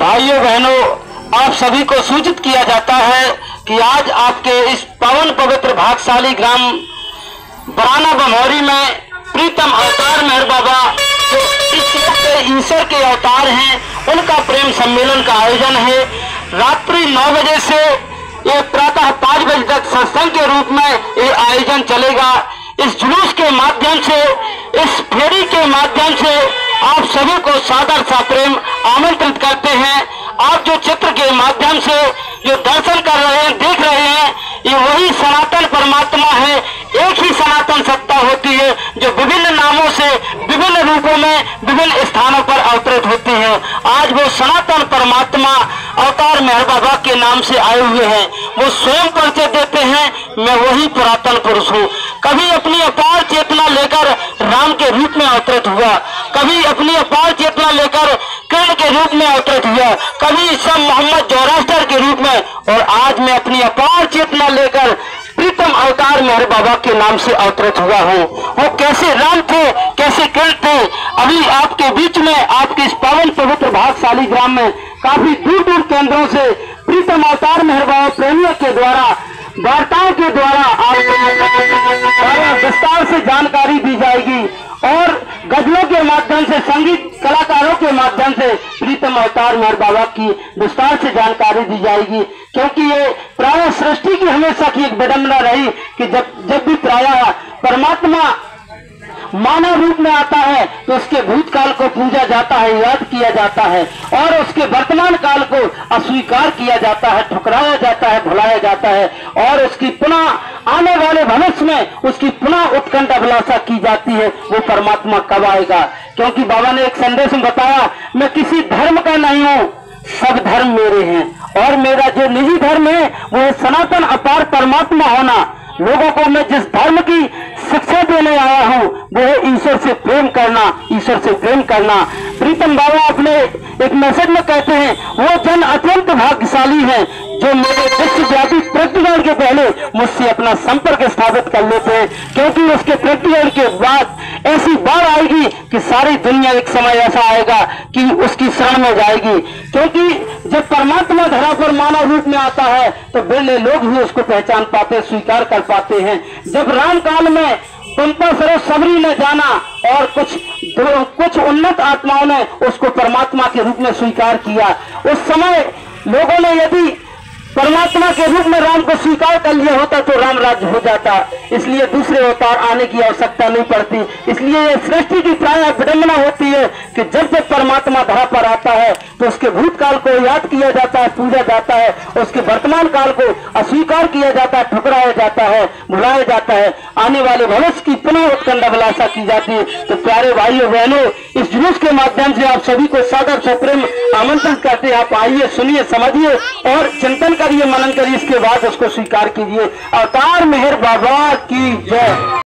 भाइयों बहनों, आप सभी को सूचित किया जाता है कि आज आपके इस पावन पवित्र भाग्यशाली ग्राम बराना बमौरी में प्रीतम अवतार मेहर बाबा जो इस ईश्वर के अवतार हैं, उनका प्रेम सम्मेलन का आयोजन है। रात्रि 9 बजे से ये प्रातः 5 बजे तक सत्संग के रूप में ये आयोजन चलेगा। इस जुलूस के माध्यम से, इस फेरी के माध्यम से आप सभी को सादर सा प्रेम आमंत्रित करते हैं। आप जो चित्र के माध्यम से जो दर्शन कर रहे हैं, देख रहे हैं, ये वही सनातन परमात्मा है। एक ही सनातन सत्ता होती है जो विभिन्न नामों से, विभिन्न रूपों में, विभिन्न स्थानों पर अवतरित होती है। आज वो सनातन परमात्मा अवतार मेहर बाबा के नाम से आए हुए हैं। वो स्वयं परिचय देते हैं, मैं वही पुरातन पुरुष हूँ। कभी अपनी अपार चेतना लेकर राम के रूप में अवतरित हुआ, कभी अपनी अपार चेतना लेकर किरण के रूप में अवतरित हुआ, कभी सब मोहम्मद जोरास्टर के रूप में, और आज मैं अपनी अपार चेतना लेकर प्रीतम अवतार मेहर बाबा के नाम से अवतरित हुआ हूँ। वो कैसे राम थे, कैसे किरण थे, अभी आपके बीच में, आपके इस पावन पवित्र भाग्यशाली ग्राम में काफी दूर दूर केंद्रों से प्रीतम अवतार मेहर बाबा प्रेमियों के द्वारा, वार्ताओं के द्वारा आपको विस्तार से जानकारी दी जाएगी और गजलों के माध्यम से, संगीत कलाकारों के माध्यम से प्रीतम अवतार मेहर बाबा की विस्तार से जानकारी दी जाएगी। क्योंकि ये प्राय सृष्टि की हमेशा की एक विडंबना रही कि जब भी प्रायः परमात्मा मानव रूप में आता है तो उसके भूतकाल को पूजा जाता है, याद किया जाता है, और उसके वर्तमान काल को अस्वीकार किया जाता है, ठुकराया जाता है, भुलाया जाता है, और उसकी पुनः आने वाले भविष्य में उसकी पुनः उत्कंठ अभिलाषा की जाती है, वो परमात्मा कब आएगा। क्योंकि बाबा ने एक संदेश में बताया, मैं किसी धर्म का नहीं हूँ, सब धर्म मेरे हैं, और मेरा जो निजी धर्म है वो है सनातन अपार परमात्मा होना। लोगों को मैं जिस धर्म की शिक्षा देने आया हूँ वो है ईश्वर से प्रेम करना, ईश्वर से प्रेम करना। प्रीतम बाबा अपने एक मैसेज में कहते हैं, वो जन अत्यंत भाग्यशाली है जो मेरे विश्वव्यापी प्रकटीकरण के पहले मुझसे अपना संपर्क स्थापित कर लेते हैं। क्योंकि उसके प्रकटीकरण के बाद ऐसी बाढ़ आएगी कि सारी दुनिया एक समय ऐसा आएगा कि उसकी शरण में जाएगी। क्योंकि जब परमात्मा धरा पर मानव रूप में आता है तो बिरले लोग ही उसको पहचान पाते, स्वीकार कर पाते हैं। जब राम काल में पंपा सरोवर सबरी ने जाना और कुछ उन्नत आत्माओं ने उसको परमात्मा के रूप में स्वीकार किया, उस समय लोगों ने यदि परमात्मा के रूप में राम को स्वीकार कर लिया होता तो राम राज्य हो जाता। इसलिए दूसरे अवतार आने की आवश्यकता नहीं पड़ती। इसलिए ये सृष्टि की प्राय विडंबना होती है कि जब जब परमात्मा धरा पर आता है तो उसके भूतकाल को याद किया जाता है, पूजा जाता है, उसके वर्तमान काल को अस्वीकार किया जाता है, ठुकराया जाता है, भुलाया जाता है, आने वाले भविष्य की पुनः उत्कंठ अभिलाषा की जाती है। तो प्यारे भाइयों बहनों, इस जुलूस के माध्यम से आप सभी को सादर से प्रेम आमंत्रित करते हैं। आप आइए, सुनिए, समझिए और चिंतन करिए, मनन करिए, इसके बाद उसको स्वीकार कीजिए। अवतार मेहर बाबा की जय।